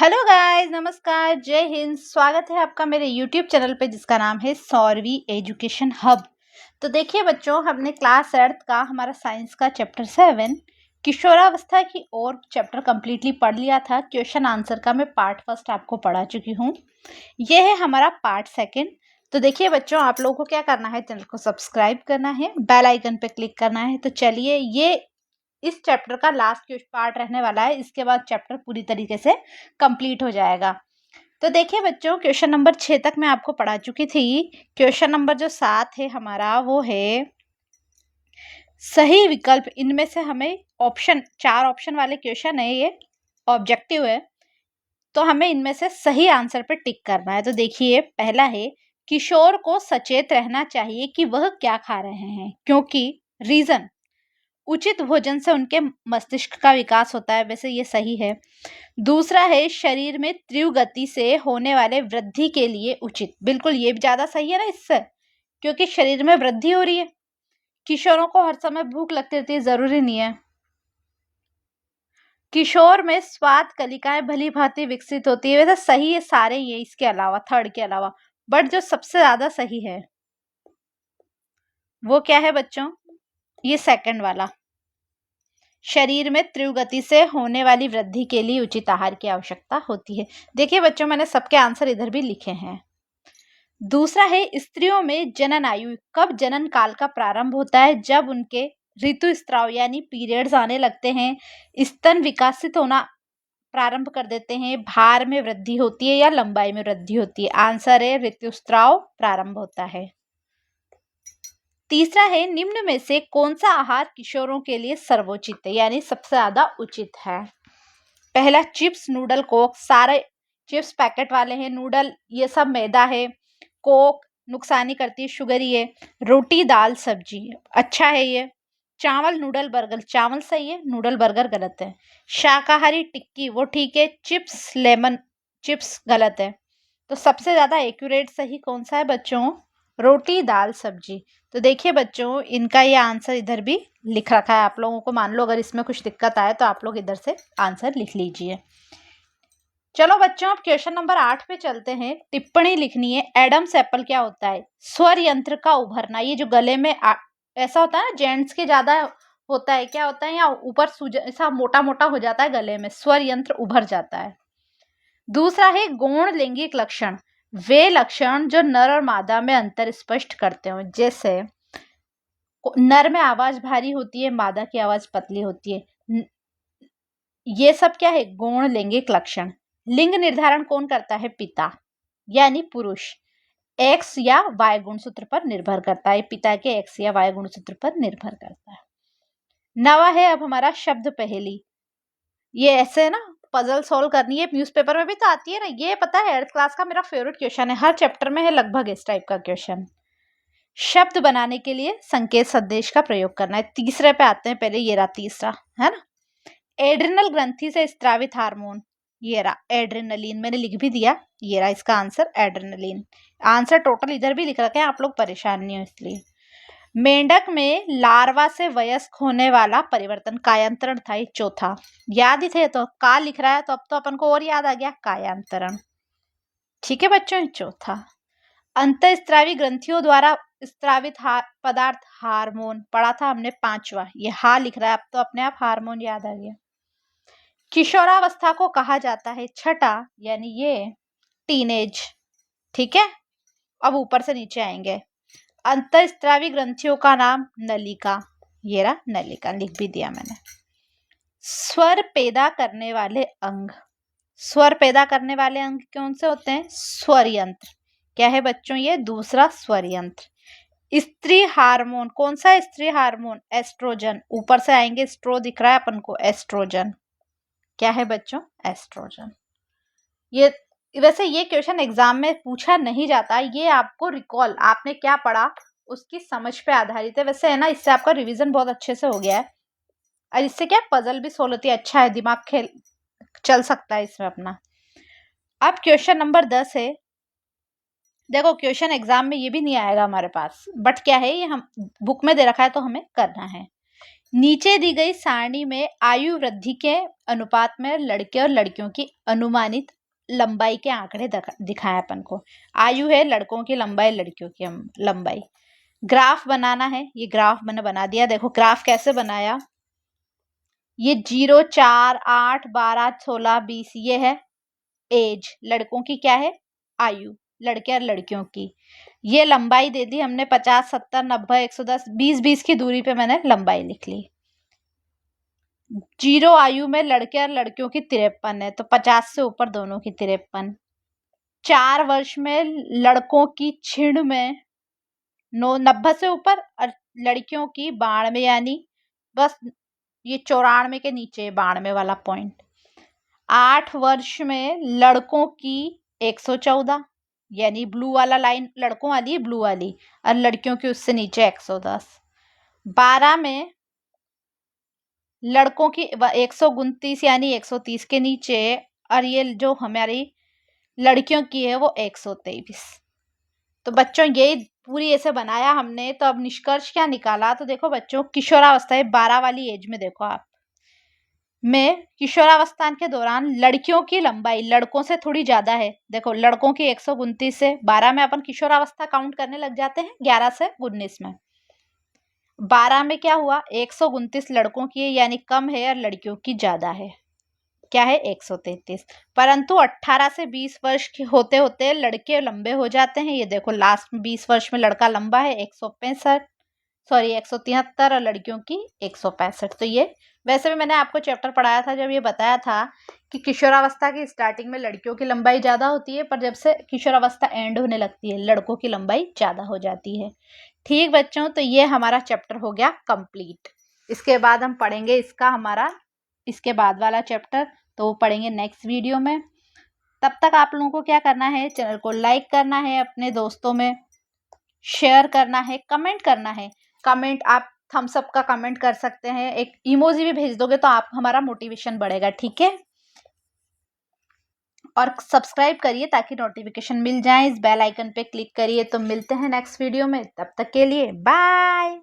Hello guys, नमस्कार, जय हिंद। स्वागत है आपका मेरे यूट्यूब चैनल पे जिसका नाम है सौरवी एजुकेशन हब। तो देखिए बच्चों, हमने क्लास 8 का हमारा साइंस का चैप्टर 7 किशोरावस्था की ओर चैप्टर कंप्लीटली पढ़ लिया था। क्वेश्चन आंसर का मैं पार्ट फर्स्ट आपको पढ़ा चुकी हूँ। यह है हमारा पार्ट सेकंड। तो देखिए बच्चों, आप लोगों को क्या करना है, चैनल को सब्सक्राइब करना है, बेल आइकन पे क्लिक करना है। तो चलिए, ये इस चैप्टर का लास्ट पार्ट रहने वाला है। इसके बाद चैप्टर पूरी तरीके से कंप्लीट हो जाएगा। तो देखिए बच्चों, क्वेश्चन नंबर 6 तक मैं आपको पढ़ा चुकी थी। क्वेश्चन नंबर जो 7 है हमारा, वो है सही विकल्प। इनमें से हमें ऑप्शन, 4 ऑप्शन वाले क्वेश्चन है, ये ऑब्जेक्टिव है। तो हमें इनमें से सही आंसर पे टिक करना है। तो देखिए, पहला है किशोर को सचेत रहना चाहिए कि वह क्या खा रहे हैं, क्योंकि रीजन उचित भोजन से उनके मस्तिष्क का विकास होता है। वैसे ये सही है। दूसरा है शरीर में तीव्र गति से होने वाले वृद्धि के लिए उचित। बिल्कुल, ये भी ज्यादा सही है ना इससे, क्योंकि शरीर में वृद्धि हो रही है। किशोरों को हर समय भूख लगती रहती है, जरूरी नहीं है। किशोर में स्वाद कलिकाएं भली भांति विकसित होती है। वैसे सही है सारे ये, इसके अलावा, थर्ड के अलावा। बट जो सबसे ज्यादा सही है वो क्या है बच्चों? ये सेकंड वाला, शरीर में तीव्र गति से होने वाली वृद्धि के लिए उचित आहार की आवश्यकता होती है। देखिए बच्चों, मैंने सबके आंसर इधर भी लिखे हैं। दूसरा है स्त्रियों में जनन आयु कब, जनन काल का प्रारंभ होता है जब उनके ऋतुस्राव यानी पीरियड्स आने लगते हैं, स्तन विकसित होना प्रारंभ कर देते हैं, भार में वृद्धि होती है या लंबाई में वृद्धि होती है। आंसर है ऋतुस्राव प्रारंभ होता है। तीसरा है निम्न में से कौन सा आहार किशोरों के लिए सर्वोचित है, यानी सबसे ज्यादा उचित है। पहला, चिप्स, नूडल, कोक। सारे चिप्स पैकेट वाले हैं, नूडल ये सब मैदा है, कोक नुकसानी करती है, शुगरी है। रोटी, दाल, सब्जी अच्छा है ये। चावल, नूडल, बर्गर। चावल सही है, नूडल बर्गर गलत है। शाकाहारी टिक्की वो ठीक है, चिप्स लेमन चिप्स गलत है। तो सबसे ज्यादा एक्यूरेट सही कौन सा है बच्चों? रोटी, दाल, सब्जी। तो देखिए बच्चों, इनका ये आंसर इधर भी लिख रखा है। आप लोगों को मान लो अगर इसमें कुछ दिक्कत आए तो आप लोग इधर से आंसर लिख लीजिए। चलो बच्चों, अब क्वेश्चन नंबर 8 पे चलते हैं। टिप्पणी लिखनी है। एडम्स एप्पल क्या होता है? स्वर यंत्र का उभरना। ये जो गले में ऐसा होता है ना, जेंट्स के ज्यादा होता है, क्या होता है, या ऊपर ऐसा मोटा मोटा हो जाता है गले में, स्वर यंत्र उभर जाता है। दूसरा है गौण लैंगिक लक्षण, वे लक्षण जो नर और मादा में अंतर स्पष्ट करते हो। जैसे नर में आवाज भारी होती है, मादा की आवाज पतली होती है। ये सब क्या है? गौण लैंगिक लक्षण। लिंग निर्धारण कौन करता है? पिता यानी पुरुष। एक्स या वाई गुणसूत्र पर निर्भर करता है, पिता के एक्स या वाई गुणसूत्र पर निर्भर करता है। नवा है अब हमारा शब्द पहेली। ये ऐसे है ना, पजल सॉल्व करनी है। न्यूज़पेपर में भी तो आती है ना। ये पता है 8th क्लास का मेरा फेवरेट क्वेश्चन है, हर चैप्टर में है लगभग इस टाइप का क्वेश्चन। शब्द बनाने के लिए संकेत संदेश का प्रयोग करना है। तीसरे पे आते हैं, पहले ये रहा तीसरा, है ना। एड्रिनल ग्रंथि से स्त्रावित हार्मोन, ये रहा एड्रेनलिन। मैंने लिख भी दिया, ये रहा इसका आंसर एड्रेनलिन। आंसर टोटल इधर भी लिख रखे हैं, आप लोग परेशान नहीं हो इसलिए। मेंढक में लार्वा से वयस्क होने वाला परिवर्तन कायांतरण था, ये चौथा। याद ही थे तो का लिख रहा है, तो अब तो अपन को और याद आ गया, कायांतरण। ठीक है बच्चों, चौथा। अंतःस्त्रावी ग्रंथियों द्वारा स्त्रावित पदार्थ हार्मोन पढ़ा था हमने, पांचवा। ये हा लिख रहा है, अब तो अपने आप हार्मोन याद आ गया। किशोरावस्था को कहा जाता है, छठा, यानी ये टीनेज। ठीक है, अब ऊपर से नीचे आएंगे। अंतःस्त्रावी ग्रंथियों का नाम नलिका, ये रहा नलिका, लिख भी दिया मैंने। स्वर पैदा करने वाले अंग, स्वर पैदा करने वाले अंग कौन से होते हैं? स्वर यंत्र। क्या है बच्चों? ये दूसरा स्वर यंत्र। स्त्री हार्मोन कौन सा है? स्त्री हार्मोन एस्ट्रोजन। ऊपर से आएंगे, स्ट्रो दिख रहा है अपन को, एस्ट्रोजन। क्या है बच्चों? एस्ट्रोजन। ये वैसे ये क्वेश्चन एग्जाम में पूछा नहीं जाता, ये आपको रिकॉल, आपने क्या पढ़ा उसकी समझ पे आधारित है। वैसे है ना, इससे आपका रिवीजन बहुत अच्छे से हो गया है, और इससे क्या पजल भी सोल्व होती है। अच्छा है, दिमाग खेल चल सकता है इसमें अपना। अब क्वेश्चन नंबर 10 है। देखो, क्वेश्चन एग्जाम में ये भी नहीं आएगा हमारे पास, बट क्या है, ये हम बुक में दे रखा है तो हमें करना है। नीचे दी गई सारणी में आयु वृद्धि के अनुपात में लड़के और लड़कियों की अनुमानित लंबाई के आंकड़े दिखाए अपन को। आयु है लड़कों की लंबाई, लड़कियों की लंबाई। ग्राफ बनाना है, ये ग्राफ मैंने बना दिया। देखो ग्राफ कैसे बनाया, ये 0, 4, 8, 12, 16, 20 ये है एज, लड़कों की क्या है आयु, लड़के और लड़कियों की। ये लंबाई दे दी हमने 50, 70, 90, 110, 20 की दूरी पे मैंने लंबाई लिख ली। 0 आयु में लड़के और लड़कियों की 53 है, तो 50 से ऊपर दोनों की 53। 4 वर्ष में लड़कों की 96 में 90 से ऊपर और लड़कियों की 92, यानी बस ये 94 के नीचे 92 वाला पॉइंट। 8 वर्ष में लड़कों की 114, यानी ब्लू वाला लाइन लड़कों वाली है, ब्लू वाली, और लड़कियों की उससे नीचे 110। 12 में लड़कों की 129 यानी 130 के नीचे, और ये जो हमारी लड़कियों की है वो 123। तो बच्चों यही पूरी ऐसे बनाया हमने। तो अब निष्कर्ष क्या निकाला, तो देखो बच्चों किशोरावस्था है 12 वाली एज में, देखो आप में किशोरावस्था के दौरान लड़कियों की लंबाई लड़कों से थोड़ी ज्यादा है। देखो लड़कों की 129 से 12 में अपन किशोरावस्था काउंट करने लग जाते हैं 11 से 19 में। 12 में क्या हुआ 129 लड़कों की है, यानी कम है, और लड़कियों की ज्यादा है, क्या है 133। परंतु 18 से 20 वर्ष के होते होते लड़के लंबे हो जाते हैं। ये देखो लास्ट में 20 वर्ष में लड़का लंबा है 173, और लड़कियों की 165। तो ये वैसे भी मैंने आपको चैप्टर पढ़ाया था जब ये बताया था कि किशोरावस्था की स्टार्टिंग में लड़कियों की लंबाई ज्यादा होती है, पर जब से किशोरावस्था एंड होने लगती है लड़कों की लंबाई ज्यादा हो जाती है। ठीक बच्चों, तो ये हमारा चैप्टर हो गया कंप्लीट। इसके बाद हम पढ़ेंगे इसके बाद वाला चैप्टर, तो वो पढ़ेंगे नेक्स्ट वीडियो में। तब तक आप लोगों को क्या करना है, चैनल को लाइक करना है, अपने दोस्तों में शेयर करना है, कमेंट करना है। कमेंट आप थम्स अप का कमेंट कर सकते हैं, एक इमोजी भी भेज दोगे तो आप हमारा मोटिवेशन बढ़ेगा, ठीक है। और सब्सक्राइब करिए ताकि नोटिफिकेशन मिल जाए, इस बेल आइकन पे क्लिक करिए। तो मिलते हैं नेक्स्ट वीडियो में, तब तक के लिए बाय।